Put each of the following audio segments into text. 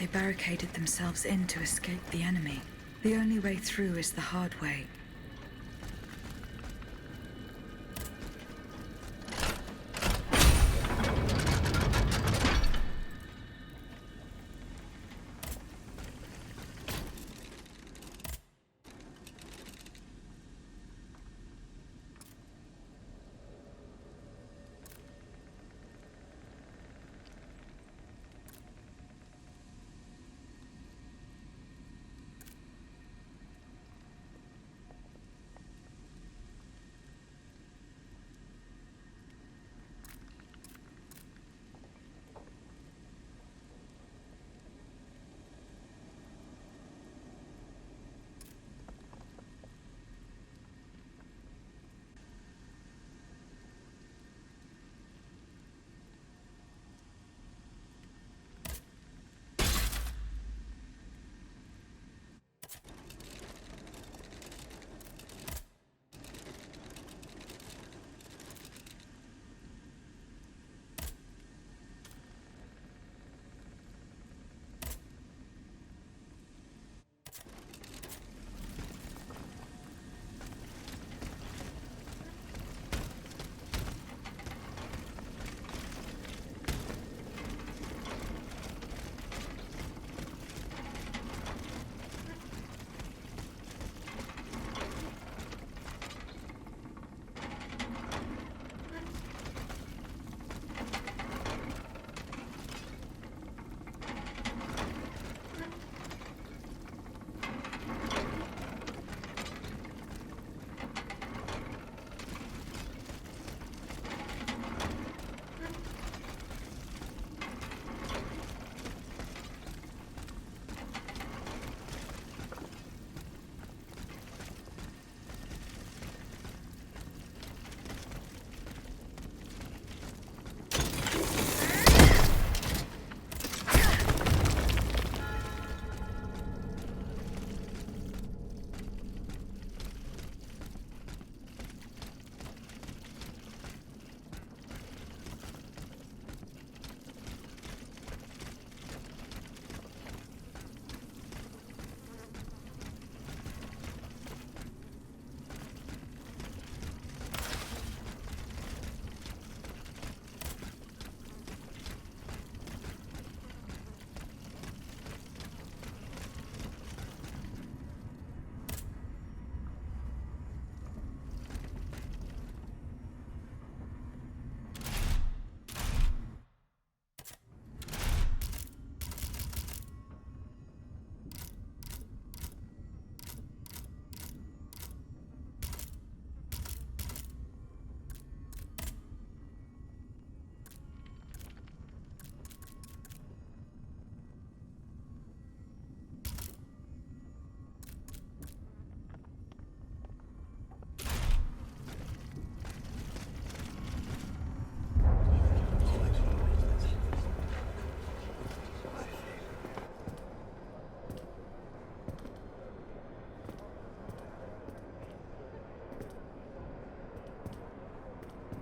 They barricaded themselves in to escape the enemy. The only way through is the hard way.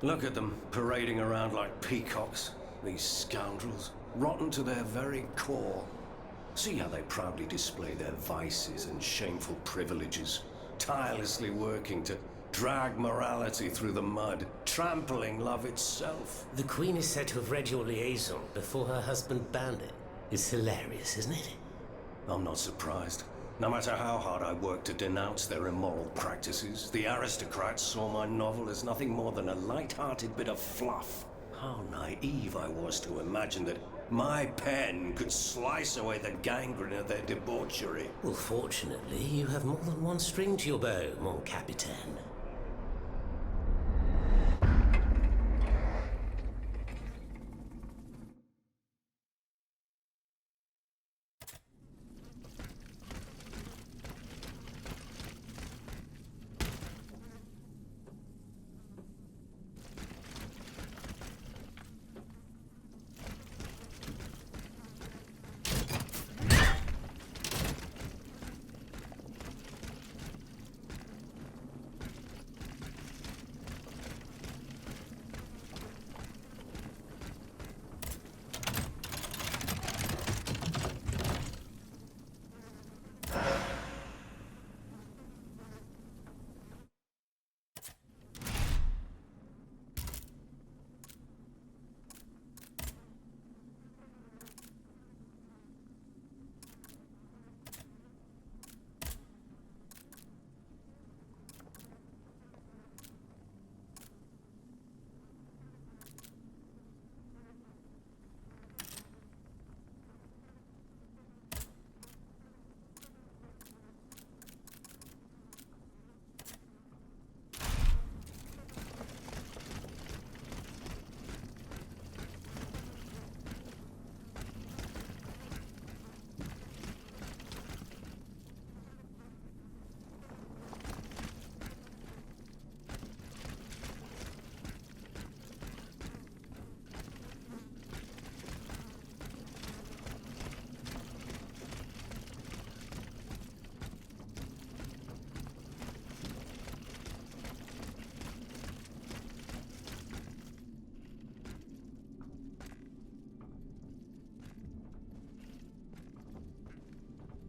Look at them, parading around like peacocks. These scoundrels, rotten to their very core. See how they proudly display their vices and shameful privileges, tirelessly working to drag morality through the mud, trampling love itself. The Queen is said to have read your liaison before her husband banned it. It's hilarious, isn't it? I'm not surprised. No matter how hard I work to denounce their immoral practices, the aristocrats saw my novel as nothing more than a light-hearted bit of fluff. How naive I was to imagine that my pen could slice away the gangrene of their debauchery. Well, fortunately, you have more than one string to your bow, mon capitaine.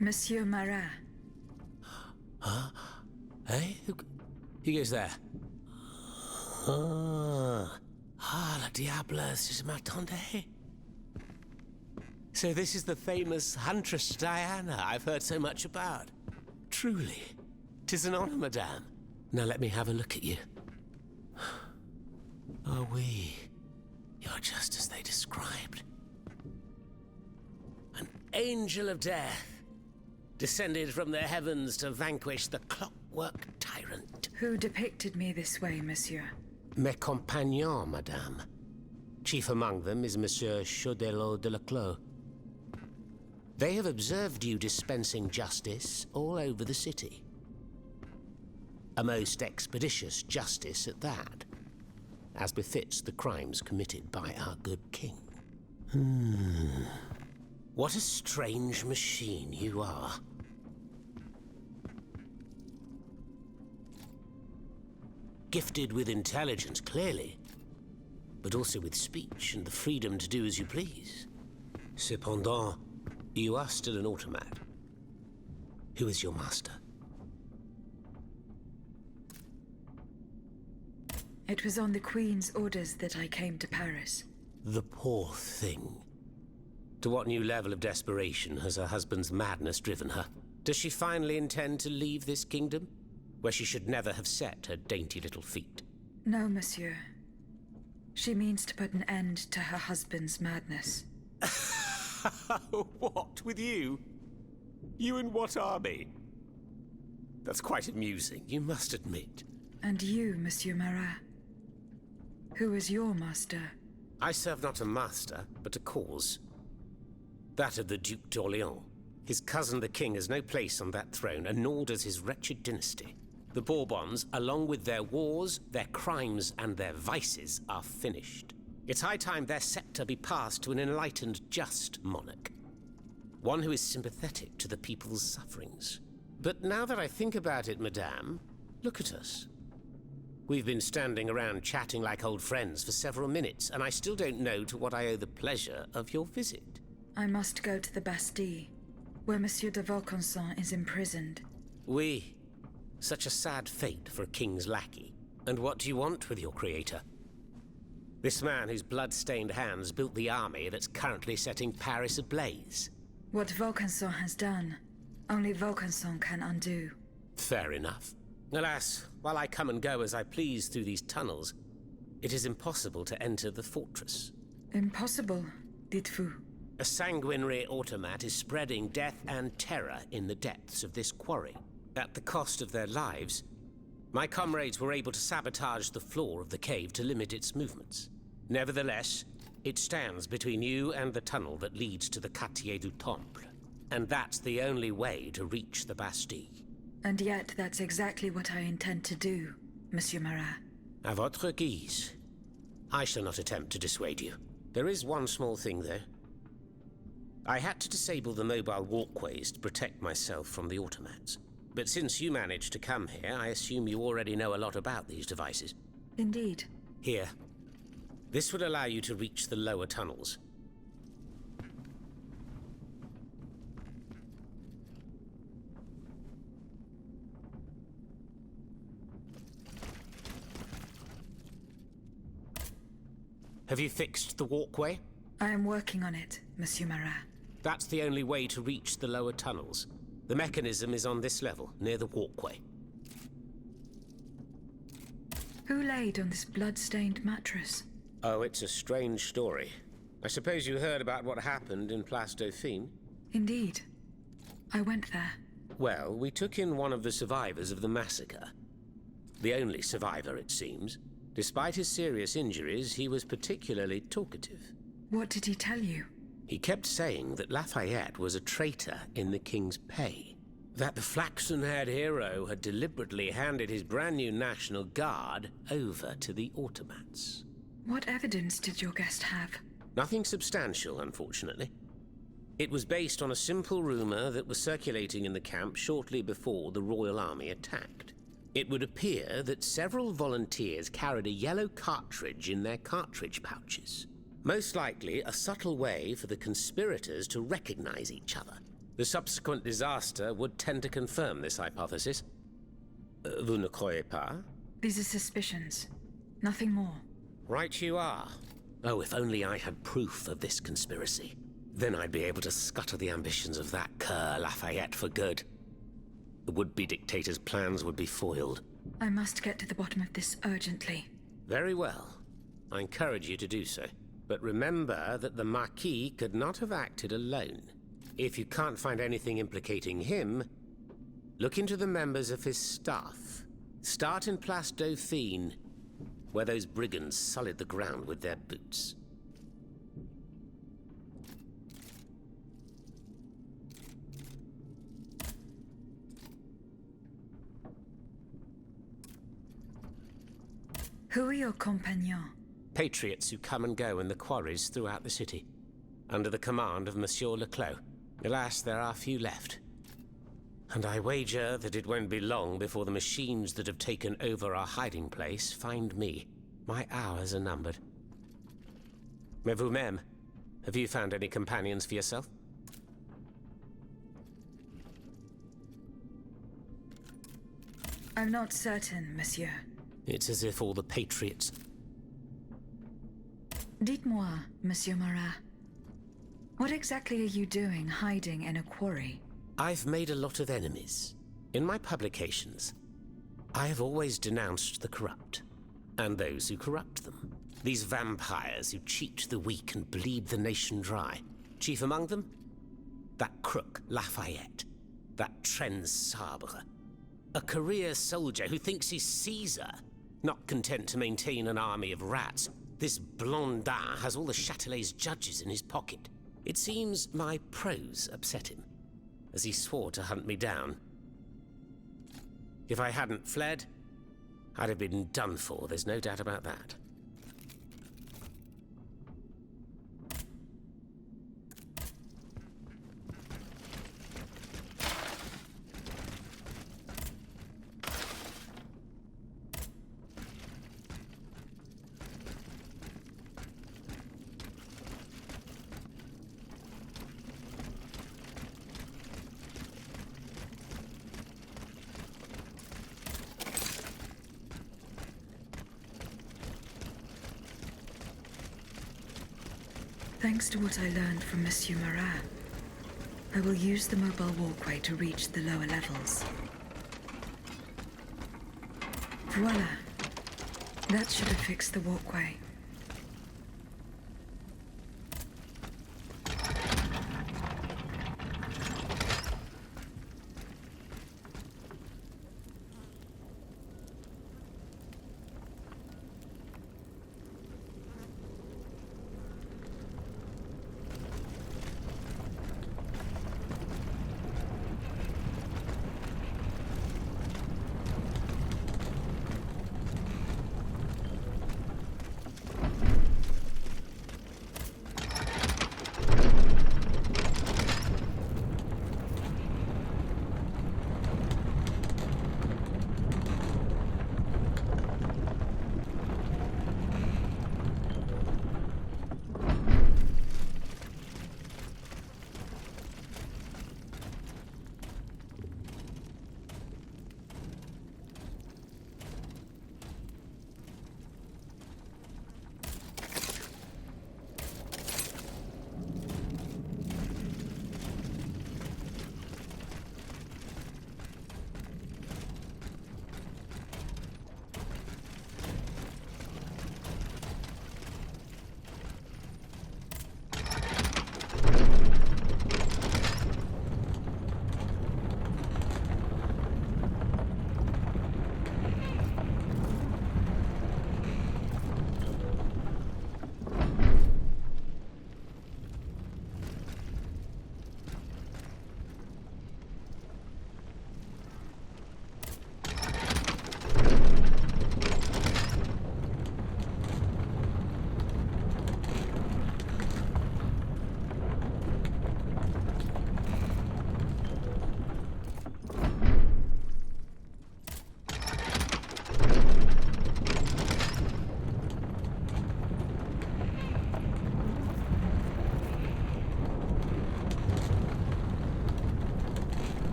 Monsieur Marat. Huh? Hey? Who goes there? La diable, c'est ma tante. So this is the famous Huntress Diana I've heard so much about. Truly, 'tis an honor, madame. Now let me have a look at you. Oh, oui. You're just as they described. An angel of death, descended from the heavens to vanquish the clockwork tyrant. Who depicted me this way, monsieur? Mes compagnons, madame. Chief among them is Monsieur Chaudelot de Leclos. They have observed you dispensing justice all over the city. A most expeditious justice at that, as befits the crimes committed by our good king. What a strange machine you are. Gifted with intelligence, clearly, but also with speech and the freedom to do as you please. Cependant, you are still an automat. Who is your master? It was on the Queen's orders that I came to Paris. The poor thing. To what new level of desperation has her husband's madness driven her? Does she finally intend to leave this kingdom, where she should never have set her dainty little feet? No, monsieur. She means to put an end to her husband's madness. What, with you? You in what army? That's quite amusing, you must admit. And you, Monsieur Marat? Who is your master? I serve not a master, but a cause. That of the Duc d'Orléans. His cousin the king has no place on that throne, and nor does his wretched dynasty. The Bourbons, along with their wars, their crimes, and their vices, are finished. It's high time their scepter be passed to an enlightened, just monarch. One who is sympathetic to the people's sufferings. But now that I think about it, madame, look at us. We've been standing around chatting like old friends for several minutes, and I still don't know to what I owe the pleasure of your visit. I must go to the Bastille, where Monsieur de Vaucanson is imprisoned. Oui. Such a sad fate for a king's lackey. And what do you want with your creator? This man whose blood-stained hands built the army that's currently setting Paris ablaze. What Vaucanson has done, only Vaucanson can undo. Fair enough. Alas, while I come and go as I please through these tunnels, it is impossible to enter the fortress. Impossible, dites-vous? A sanguinary automat is spreading death and terror in the depths of this quarry. At the cost of their lives, my comrades were able to sabotage the floor of the cave to limit its movements. Nevertheless, it stands between you and the tunnel that leads to the Quartier du Temple. And that's the only way to reach the Bastille. And yet that's exactly what I intend to do, Monsieur Marat. À votre guise. I shall not attempt to dissuade you. There is one small thing, though. I had to disable the mobile walkways to protect myself from the automats. But since you managed to come here, I assume you already know a lot about these devices. Indeed. Here. This would allow you to reach the lower tunnels. Have you fixed the walkway? I am working on it, Monsieur Marat. That's the only way to reach the lower tunnels. The mechanism is on this level, near the walkway. Who laid on this blood-stained mattress? Oh, it's a strange story. I suppose you heard about what happened in Place Dauphine? Indeed. I went there. Well, we took in one of the survivors of the massacre. The only survivor, it seems. Despite his serious injuries, he was particularly talkative. What did he tell you? He kept saying that Lafayette was a traitor in the king's pay. That the flaxen-haired hero had deliberately handed his brand new National Guard over to the automats. What evidence did your guest have? Nothing substantial, unfortunately. It was based on a simple rumor that was circulating in the camp shortly before the Royal Army attacked. It would appear that several volunteers carried a yellow cartridge in their cartridge pouches. Most likely a subtle way for the conspirators to recognize each other. The subsequent disaster would tend to confirm this hypothesis. Vous ne croyez pas? These are suspicions. Nothing more. Right you are. Oh, if only I had proof of this conspiracy. Then I'd be able to scutter the ambitions of that cur Lafayette for good. The would-be dictator's plans would be foiled. I must get to the bottom of this urgently. Very well. I encourage you to do so. But remember that the Marquis could not have acted alone. If you can't find anything implicating him, look into the members of his staff. Start in Place Dauphine, where those brigands sullied the ground with their boots. Who are your compagnons? Patriots who come and go in the quarries throughout the city, under the command of Monsieur Leclos. Alas, there are few left. And I wager that it won't be long before the machines that have taken over our hiding place find me. My hours are numbered. Mais vous-même, have you found any companions for yourself? I'm not certain, monsieur. It's as if all the patriots... Dites-moi, Monsieur Marat. What exactly are you doing hiding in a quarry? I've made a lot of enemies. In my publications, I have always denounced the corrupt, and those who corrupt them. These vampires who cheat the weak and bleed the nation dry. Chief among them? That crook, Lafayette. That Trenz Sabre. A career soldier who thinks he's Caesar. Not content to maintain an army of rats, this Blondin has all the Châtelet's judges in his pocket. It seems my prose upset him, as he swore to hunt me down. If I hadn't fled, I'd have been done for, there's no doubt about that. Thanks to what I learned from Monsieur Marat, I will use the mobile walkway to reach the lower levels. Voila. That should have fixed the walkway.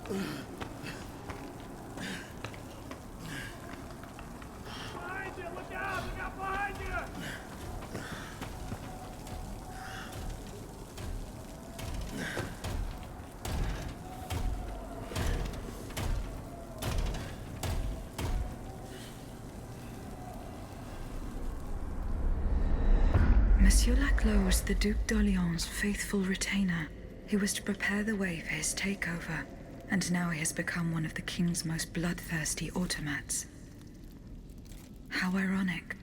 Behind you! Look out! Look out behind you! Monsieur Laclos was the Duc d'Orléans' faithful retainer, who was to prepare the way for his takeover, and now he has become one of the king's most bloodthirsty automats. How ironic.